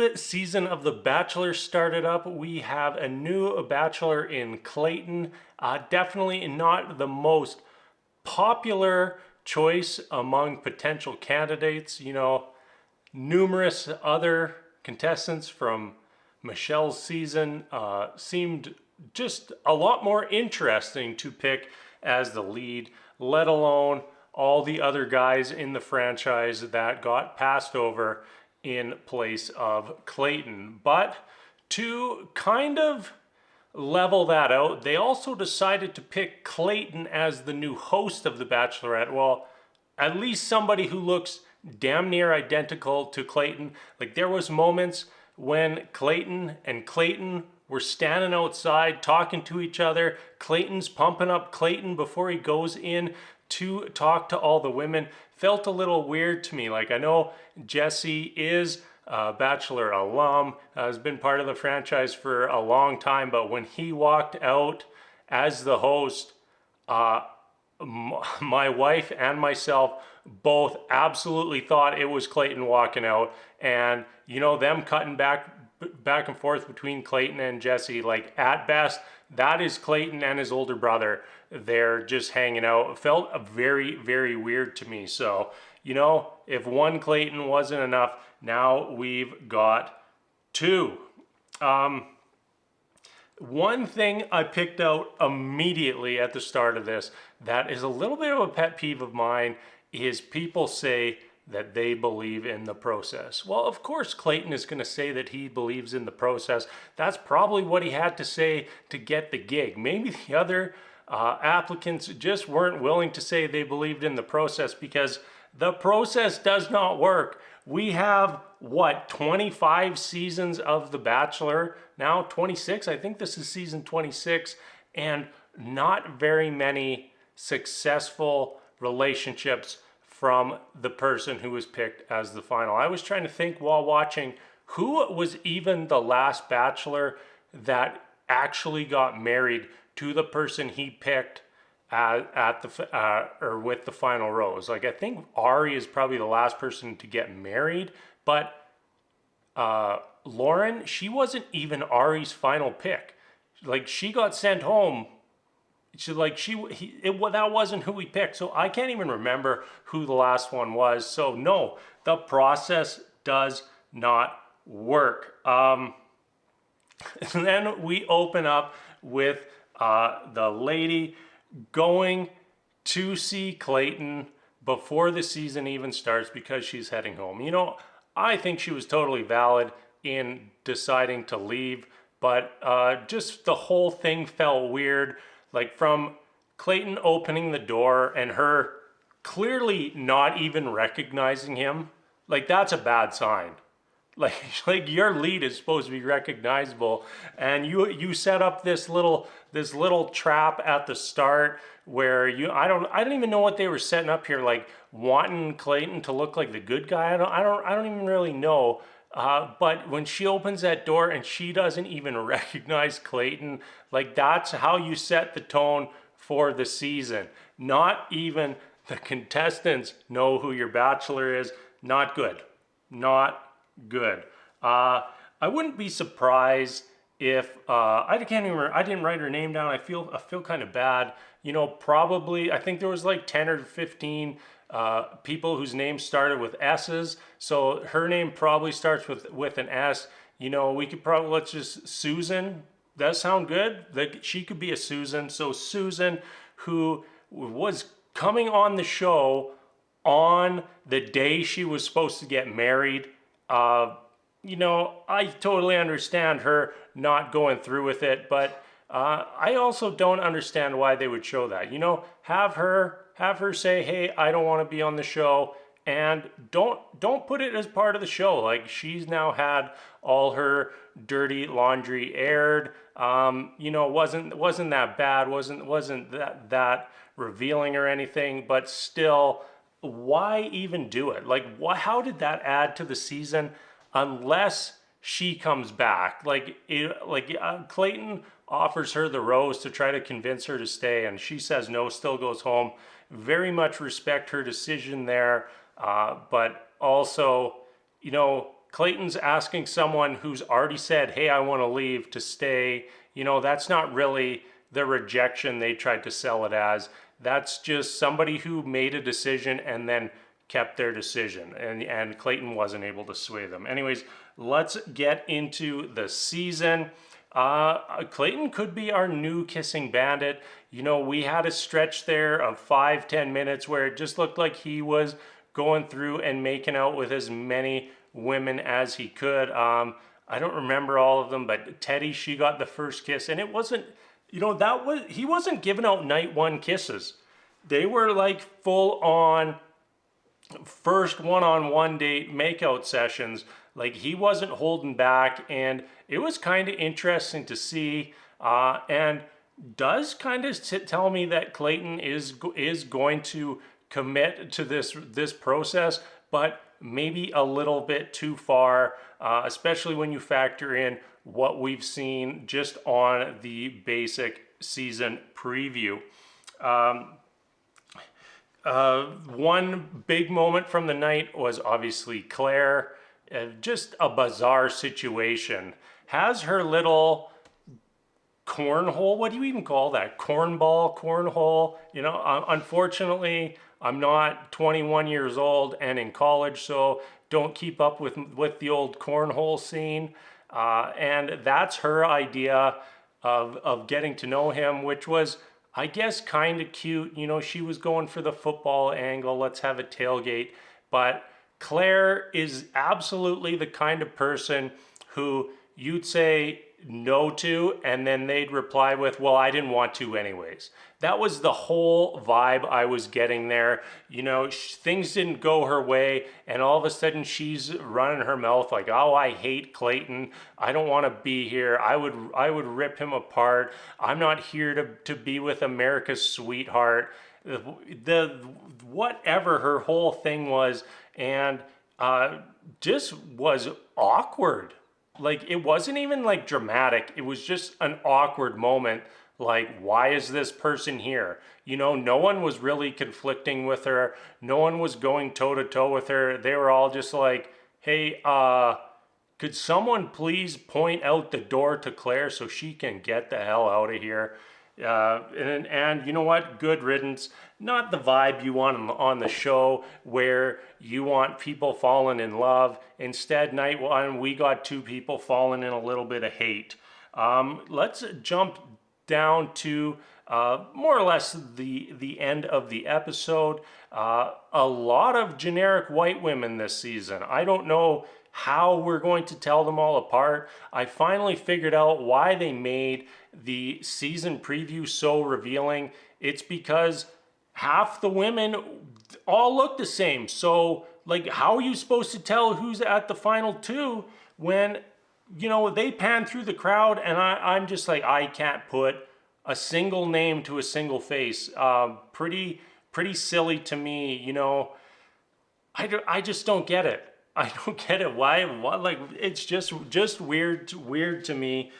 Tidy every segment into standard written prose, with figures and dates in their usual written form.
new season of The Bachelor started up. We have a new Bachelor in Clayton. Definitely not the most popular choice among potential candidates. Numerous other contestants from Michelle's season seemed just a lot more interesting to pick as the lead, let alone all the other guys in the franchise that got passed over in place of Clayton. But to kind of level that out, they also decided to pick Clayton as the new host of The Bachelorette. Well, at least somebody who looks damn near identical to Clayton. Like, there was moments when Clayton and Clayton were standing outside talking to each other. Clayton's pumping up Clayton before he goes in to talk to all the women. Felt a little weird to me. Like, I know Jesse is a Bachelor alum, has been part of the franchise for a long time, but when he walked out as the host, my wife and myself both absolutely thought it was Clayton walking out. And them cutting back and forth between Clayton and Jesse, like, at best that is Clayton and his older brother. They're just hanging out. It felt very, very weird to me. So if one Clayton wasn't enough, now we've got two. One thing I picked out immediately at the start of this that is a little bit of a pet peeve of mine is people say that they believe in the process. Well, of course Clayton is going to say that he believes in the process. That's probably what he had to say to get the gig. Maybe the other applicants just weren't willing to say they believed in the process, because the process does not work. We have, 25 seasons of The Bachelor? Now 26, I think this is season 26, and not very many successful relationships from the person who was picked as the final. I was trying to think while watching, who was even the last Bachelor that actually got married to the person he picked at the or with the final rose. Like, I think Ari is probably the last person to get married, but Lauren, she wasn't even Ari's final pick. Like, she got sent home. That wasn't who he picked. So I can't even remember who the last one was. So no, the process does not work. And then we open up with the lady going to see Clayton before the season even starts because she's heading home. I think she was totally valid in deciding to leave, but just the whole thing felt weird. Like, from Clayton opening the door and her clearly not even recognizing him, like, that's a bad sign. Like your lead is supposed to be recognizable, and you set up this little trap at the start where I don't even know what they were setting up here, like wanting Clayton to look like the good guy. I don't even really know. But when she opens that door and she doesn't even recognize Clayton, like, that's how you set the tone for the season. Not even the contestants know who your Bachelor is. Not good. Not good. I wouldn't be surprised if I can't even remember, I didn't write her name down. I feel kind of bad. Probably I think there was like 10 or 15 people whose names started with S's. So her name probably starts with an S. We could probably, let's just, Susan. Does that sound good? Like, she could be a Susan. So Susan, who was coming on the show on the day she was supposed to get married. I totally understand her not going through with it, but I also don't understand why they would show that. Have her say, "Hey, I don't want to be on the show," and don't put it as part of the show. Like, she's now had all her dirty laundry aired. Wasn't that bad? Wasn't that revealing or anything? But still, why even do it? Like, how did that add to the season? Unless she comes back, Clayton offers her the rose to try to convince her to stay, and she says no, still goes home. Very much respect her decision there, but also, Clayton's asking someone who's already said, hey, I want to leave, to stay. That's not really the rejection they tried to sell it as. That's just somebody who made a decision and then kept their decision. And Clayton wasn't able to sway them. Anyways, let's get into the season. Clayton could be our new kissing bandit. We had a stretch there of 5-10 minutes where it just looked like he was going through and making out with as many women as he could. I don't remember all of them, but Teddy, she got the first kiss, and it wasn't, he wasn't giving out night one kisses. They were like full on first one-on-one date makeout sessions. Like, he wasn't holding back, and it was kind of interesting to see, and does kind of tell me that Clayton is going to commit to this process, but maybe a little bit too far, especially when you factor in what we've seen just on the basic season preview. One big moment from the night was obviously Claire. Just a bizarre situation. Has her little cornhole, what do you even call that? Cornhole. Unfortunately, I'm not 21 years old and in college, so don't keep up with the old cornhole scene. And that's her idea of getting to know him, which was, I guess, kind of cute. She was going for the football angle. Let's have a tailgate. But Claire is absolutely the kind of person who you'd say no to, and then they'd reply with, well, I didn't want to anyways. That was the whole vibe I was getting there. Things didn't go her way, and all of a sudden she's running her mouth like, oh, I hate Clayton. I don't want to be here. I would rip him apart. I'm not here to be with America's sweetheart. Whatever her whole thing was, and just was awkward. Like, it wasn't even like dramatic. It was just an awkward moment. Like, why is this person here? No one was really conflicting with her. No one was going toe to toe with her. They were all just like, hey, could someone please point out the door to Claire so she can get the hell out of here? And you know what? Good riddance. Not the vibe you want on the show, where you want people falling in love. Instead, night one, we got two people falling in a little bit of hate. Let's jump down to more or less the end of the episode. A lot of generic white women this season. I don't know how we're going to tell them all apart. I finally figured out why they made the season preview so revealing. It's because half the women all look the same. So, like, how are you supposed to tell who's at the final two when, they pan through the crowd, and I'm just like, I can't put a single name to a single face. Pretty silly to me, I just don't get it. I don't get it. Why? Like, it's just weird to me.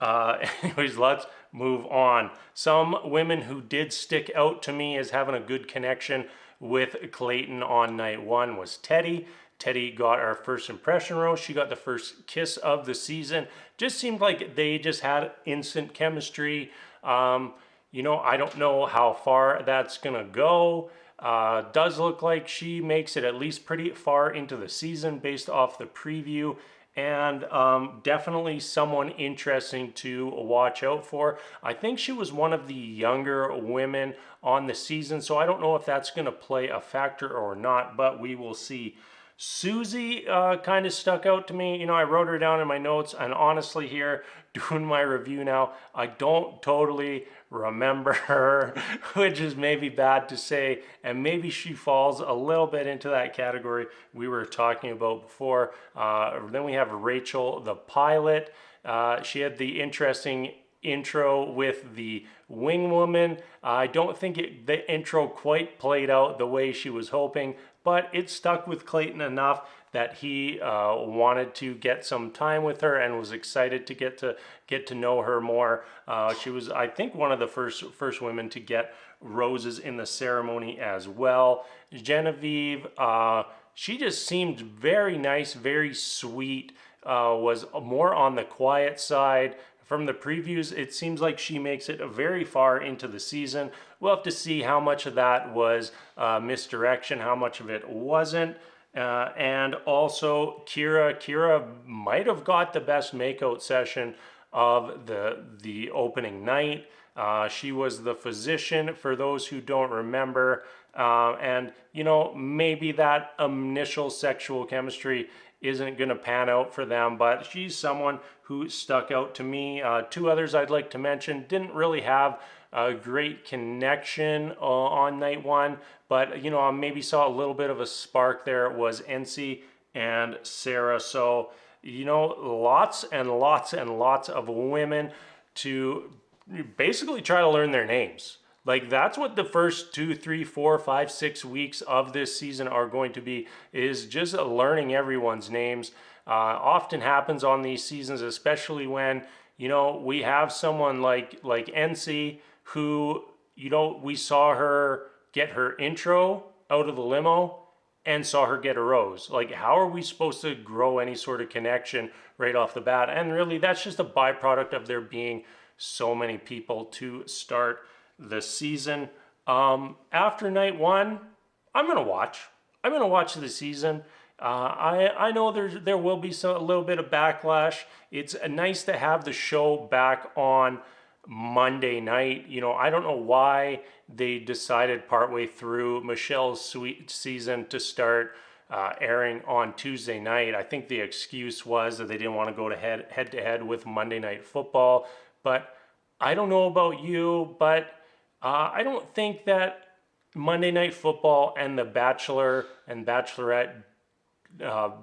Anyways, let's move on. Some women who did stick out to me as having a good connection with Clayton on night one was Teddy. Teddy got our first impression rose. She got the first kiss of the season. Just seemed like they just had instant chemistry. I don't know how far that's gonna go. Does look like she makes it at least pretty far into the season based off the preview, and definitely someone interesting to watch out for. I think she was one of the younger women on the season, so I don't know if that's going to play a factor or not, but we will see. Susie kind of stuck out to me. I wrote her down in my notes, and honestly here, doing my review now, I don't totally remember her, which is maybe bad to say, and maybe she falls a little bit into that category we were talking about before. Then we have Rachel, the pilot. She had the interesting intro with the wing woman. I don't think the intro quite played out the way she was hoping, but it stuck with Clayton enough that he wanted to get some time with her and was excited to get to know her more. She was, I think, one of the first women to get roses in the ceremony as well. Genevieve, She just seemed very nice, very sweet, was more on the quiet side. From the previews, it seems like she makes it very far into the season. We'll have to see how much of that was misdirection, how much of it wasn't. And also Kira might have got the best makeout session of the opening night. She was the physician, for those who don't remember. And, you know, maybe that initial sexual chemistry isn't going to pan out for them, but she's someone who stuck out to me. Two others I'd like to mention didn't really have a great connection on night one, but, you know, I maybe saw a little bit of a spark there. It was NC and Sarah. So, you know, lots and lots and lots of women to basically try to learn their names. Like, that's what the first 2, 3, 4, 5, 6 weeks of this season are going to be, is just learning everyone's names. Often happens on these seasons, especially when, you know, we have someone like NC who, you know, we saw her get her intro out of the limo and saw her get a rose. Like, how are we supposed to grow any sort of connection right off the bat? And really, that's just a byproduct of there being so many people to start the season. After night one, I'm gonna watch. I'm gonna watch the season. I know there will be a little bit of backlash. It's nice to have the show back on Monday night. You know, I don't know why they decided partway through Michelle's sweet season to start airing on Tuesday night. I think the excuse was that they didn't want to go to head to head with Monday Night Football. But I don't know about you, but I don't think that Monday Night Football and The Bachelor and Bachelorette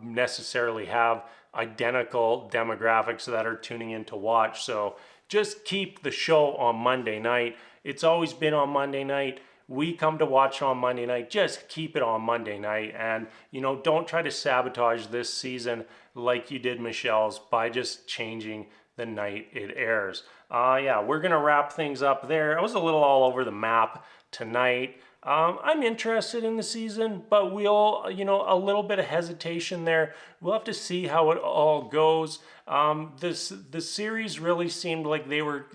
necessarily have identical demographics that are tuning in to watch. So just keep the show on Monday night. It's always been on Monday night. We come to watch on Monday night. Just keep it on Monday night. And, you know, don't try to sabotage this season like you did Michelle's by just changing the night it airs. Yeah, we're gonna wrap things up there. I was a little all over the map tonight. I'm interested in the season, but we'll, you know, a little bit of hesitation there. We'll have to see how it all goes. The series really seemed like they were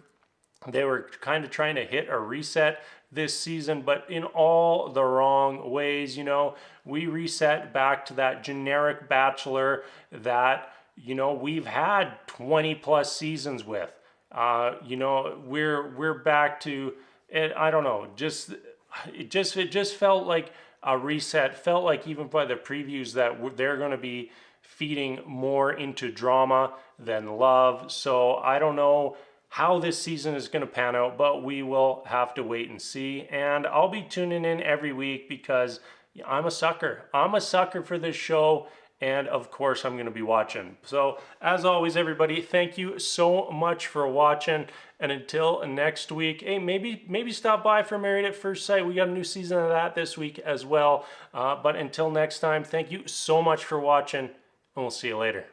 kind of trying to hit a reset this season, but in all the wrong ways. You know, we reset back to that generic Bachelor that, you know, we've had 20 plus seasons with. You know, we're back to it. I don't know, it just felt like a reset. Felt like, even by the previews, that they're going to be feeding more into drama than love. So I don't know how this season is going to pan out, but we will have to wait and see. And I'll be tuning in every week because I'm a sucker. I'm a sucker for this show. And of course, I'm going to be watching. So as always, everybody, thank you so much for watching. And until next week, hey, maybe stop by for Married at First Sight. We got a new season of that this week as well. But until next time, thank you so much for watching, and we'll see you later.